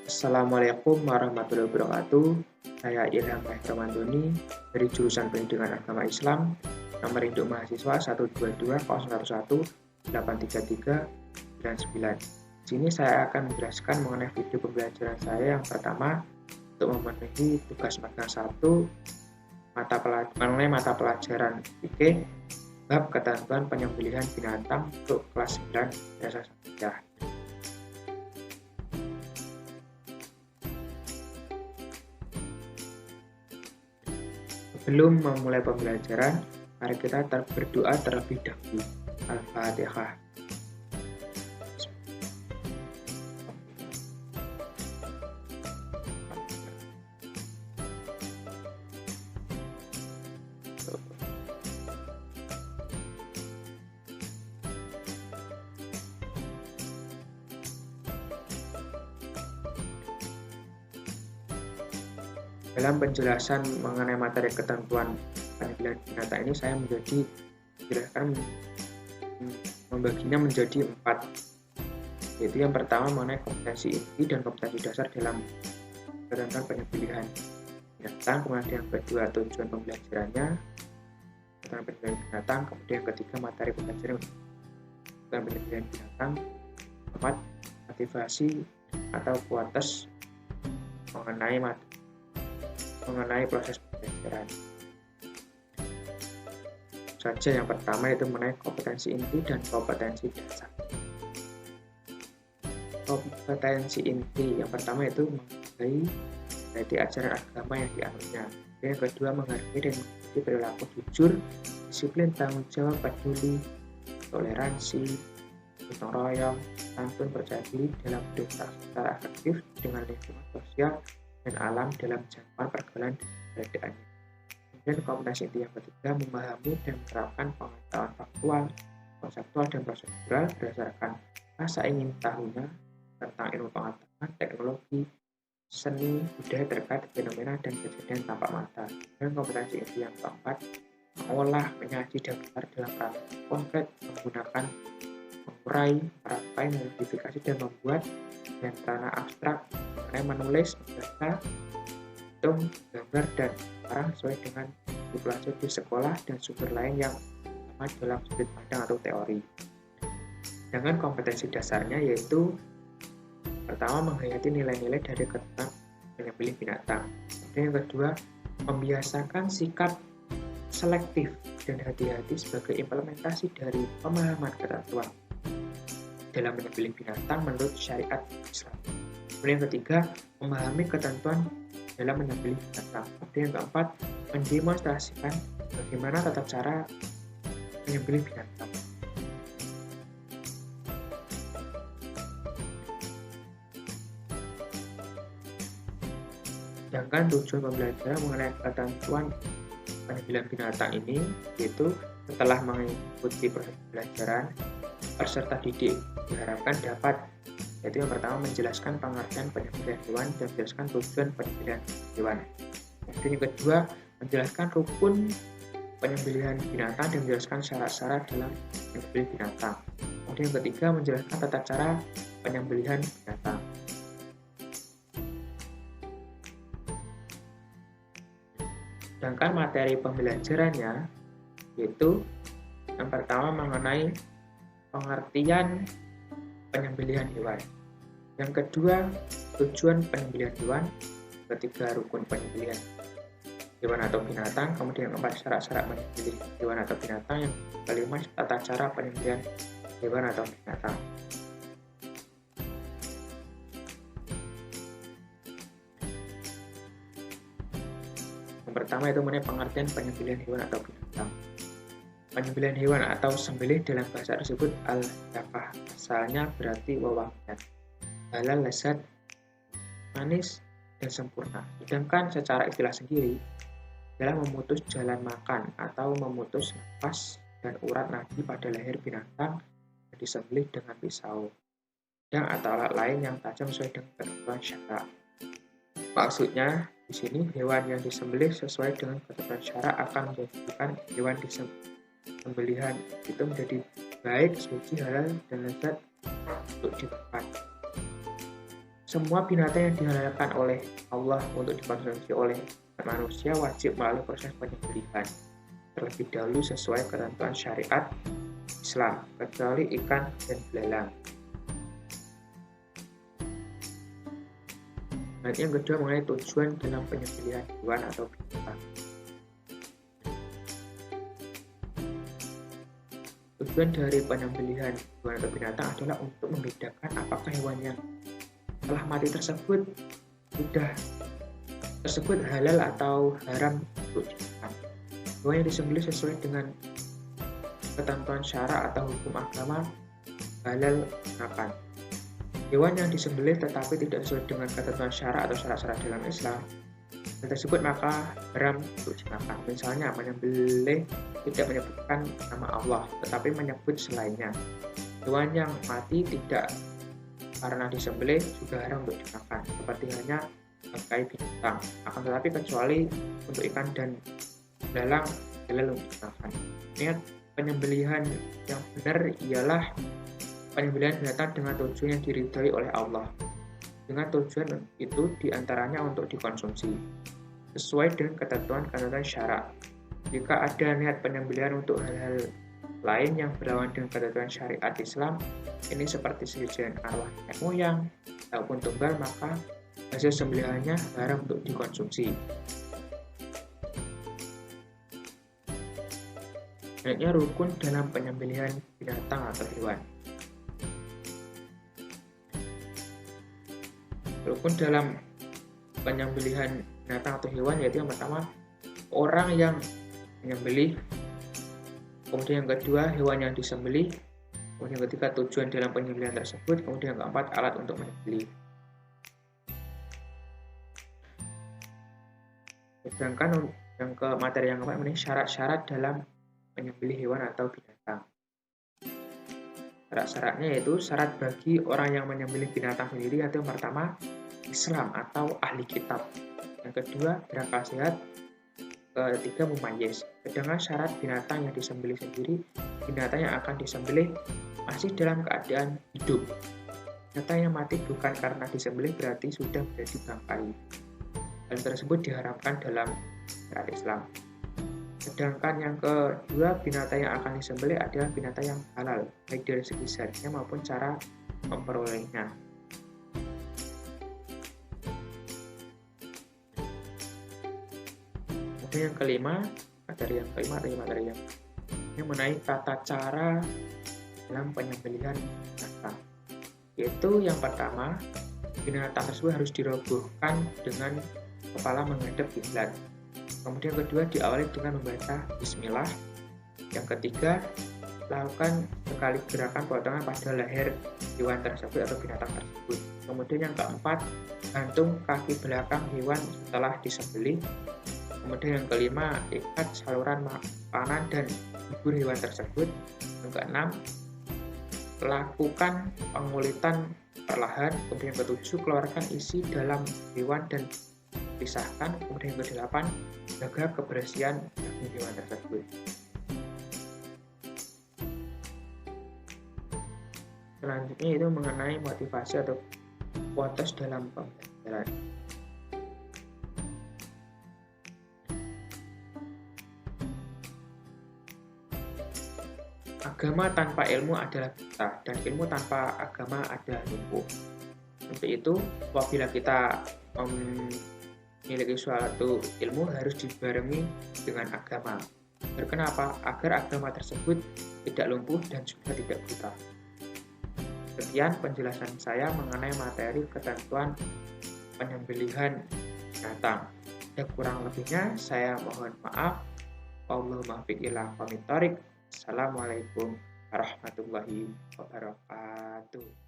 Assalamualaikum warahmatullahi wabarakatuh. Saya Ilham Rahmandoni dari jurusan Pendidikan Agama Islam, nomor induk mahasiswa 12201183399. Di sini saya akan menjelaskan mengenai video pembelajaran saya yang pertama untuk memenuhi tugas magang 1 mengenai mata pelajaran fikih bab ketentuan penyembelihan binatang untuk kelas 9 dasar saja. Sebelum memulai pembelajaran, mari kita berdoa terlebih dahulu. Al-Fatihah. Dalam penjelasan mengenai materi ketentuan penyembelihan binatang ini, saya membaginya menjadi 4, yaitu yang pertama mengenai kompetensi inti dan kompetensi dasar dalam ketentuan penyembelihan binatang, kemudian yang kedua tujuan pembelajarannya, ketentuan penyembelihan binatang, kemudian yang ketiga materi pembelajaran ketentuan penyembelihan binatang, keempat motivasi atau kualitas mengenai proses pembelajaran. Saja yang pertama itu mengenai kompetensi inti dan kompetensi dasar. Kompetensi inti yang pertama itu menghargai ajaran agama yang dianutnya. Yang kedua menghargai dan mengikuti perilaku jujur, disiplin, tanggung jawab, peduli, toleransi, gotong royong, santun, percaya diri dalam berdampak secara efektif dengan lingkungan sosial dan alam dalam jangkauan pergaulan dan keberadaannya. Kemudian kompetensi inti yang ketiga memahami dan menerapkan pengetahuan faktual, konseptual, dan prosedural berdasarkan rasa ingin tahunya tentang ilmu pengetahuan, teknologi, seni, budaya terkait fenomena dan kejadian tampak mata. Dan kompetensi inti yang keempat mengolah, menyaji, dan berbicara dalam ranah konkret menggunakan mengurai, merangkai, memodifikasi, dan membuat dan ranah abstrak mengenai menulis, membaca, hitung, gambar, dan barang sesuai dengan belajar di sekolah dan sumber lain yang sama dalam sudut pandang atau teori. Dengan kompetensi dasarnya yaitu pertama menghayati nilai-nilai dari ketentuan penyembelih binatang. Kemudian yang kedua membiasakan sikap selektif dan hati-hati sebagai implementasi dari pemahaman ketentuan dalam menyembelih binatang menurut syariat Islam. Kemudian yang ketiga, memahami ketentuan dalam menyembelih binatang. Kemudian yang keempat, mendemonstrasikan bagaimana tata cara menyembelih binatang. Sedangkan tujuan pembelajaran mengenai ketentuan penyembelihan binatang ini yaitu setelah mengikuti proses pembelajaran, peserta didik diharapkan dapat, yaitu yang pertama menjelaskan pengertian penyembelihan hewan dan menjelaskan tujuan penyembelihan hewan. Kemudian yang kedua menjelaskan rukun penyembelihan binatang dan menjelaskan syarat-syarat dalam menyembelih binatang. Kemudian yang ketiga menjelaskan tata cara penyembelihan binatang. Sedangkan materi pembelajarannya yaitu yang pertama mengenai pengertian penyembelihan hewan, yang kedua tujuan penyembelihan hewan, ketiga rukun penyembelihan hewan atau binatang, kemudian yang keempat syarat-syarat menyembelih hewan atau binatang, yang kelima tata cara penyembelihan hewan atau binatang. Yang pertama itu mengenai pengertian penyembelihan hewan atau binatang. Penyembelihan hewan atau sembelih dalam bahasa tersebut al-zakah, asalnya berarti wewangian, halal, lezat, manis, dan sempurna. Sedangkan secara istilah sendiri adalah memutus jalan makan atau memutus nafas dan urat nadi pada leher binatang yang disembelih dengan pisau, pedang atau alat lain yang tajam sesuai dengan ketentuan syarak. Maksudnya di sini hewan yang disembelih sesuai dengan ketentuan syarak akan menjadikan hewan sembelihan itu menjadi baik, suci, halal, dan lezat untuk dimakan. Semua binatang yang dihalalkan oleh Allah untuk dikonsumsi oleh manusia wajib melalui proses penyembelihan terlebih dahulu sesuai ketentuan syariat Islam, kecuali ikan dan belalang. Dan yang kedua mengenai tujuan dalam penyembelihan hewan atau binatang. Tujuan dari penyembelihan hewan atau binatang adalah untuk membedakan apakah hewan yang telah mati tersebut halal atau haram untuk dimakan. Hewan yang disembelih sesuai dengan ketentuan syara atau hukum agama halal makan. Hewan yang disembelih tetapi tidak sesuai dengan ketentuan syara atau syarat-syarat dalam Islam tersebut maka haram untuk dimakan. Misalnya menyembelih tidak menyebutkan nama Allah tetapi menyebut selainnya. Hewan yang mati tidak karena disembelih juga haram untuk dimakan, seperti hanya bangkai binatang. Akan tetapi kecuali untuk ikan dan belalang halal untuk dimakan. Niat penyembelihan yang benar ialah penyembelihan binatang dengan tujuan yang diridhai oleh Allah. Dengan tujuan itu diantaranya untuk dikonsumsi sesuai dengan ketentuan syarak. Jika ada niat penyembelihan untuk hal-hal lain yang berlawan dengan ketentuan syariat Islam, ini seperti sesajen arwah nenek moyang ataupun tunggal, maka hasil sembelihannya haram untuk dikonsumsi. Selanjutnya rukun dalam penyembelihan binatang atau hewan. Rukun dalam penyembelihan binatang atau hewan yaitu yang pertama orang yang menyembelih, kemudian yang kedua hewan yang disembelih, kemudian yang ketiga tujuan dalam penyembelihan tersebut, kemudian yang keempat alat untuk menyembelih. Sedangkan yang ke materi yang keempat ini syarat-syarat dalam menyembelih hewan atau binatang. Syarat-syaratnya yaitu syarat bagi orang yang menyembelih binatang sendiri yaitu yang pertama Islam atau ahli kitab, yang kedua berakal sehat, ketiga mumayyiz. Sedangkan syarat binatang yang disembelih sendiri, binatang yang akan disembelih masih dalam keadaan hidup. Binatang yang mati bukan karena disembelih berarti sudah menjadi bangkai. Hal tersebut diharamkan dalam syariat Islam. Sedangkan yang kedua, binatang yang akan disembelih adalah binatang yang halal, baik dari segi zatnya maupun cara memperolehnya. Kemudian yang kelima, materi yang mengenai tata cara dalam penyembelihan binatang. Yaitu yang pertama, binatang tersebut harus dirobohkan dengan kepala menghadap kiblat. Kemudian yang kedua diawali dengan membaca bismillah. Yang ketiga, lakukan sekali gerakan potongan pada leher hewan tersebut atau binatang tersebut. Kemudian yang keempat, gantung kaki belakang hewan setelah disembelih. Kemudian yang kelima, ikat saluran makanan dan bubur hewan tersebut. Yang keenam, lakukan pengulitan perlahan. Kemudian yang ketujuh, keluarkan isi dalam hewan dan pisahkan. Kemudian yang kedelapan, jaga kebersihan daging hewan tersebut. Selanjutnya itu mengenai motivasi atau kualitas dalam pembelajaran. Agama tanpa ilmu adalah buta, dan ilmu tanpa agama adalah lumpuh. Untuk itu, apabila kita memiliki suatu ilmu harus dibarengi dengan agama. Kenapa? Agar agama tersebut tidak lumpuh dan juga tidak buta. Sekian penjelasan saya mengenai materi ketentuan penyembelihan binatang. Dan kurang lebihnya saya mohon maaf. Allahumma fiq ila qomitorik. Assalamualaikum warahmatullahi wabarakatuh.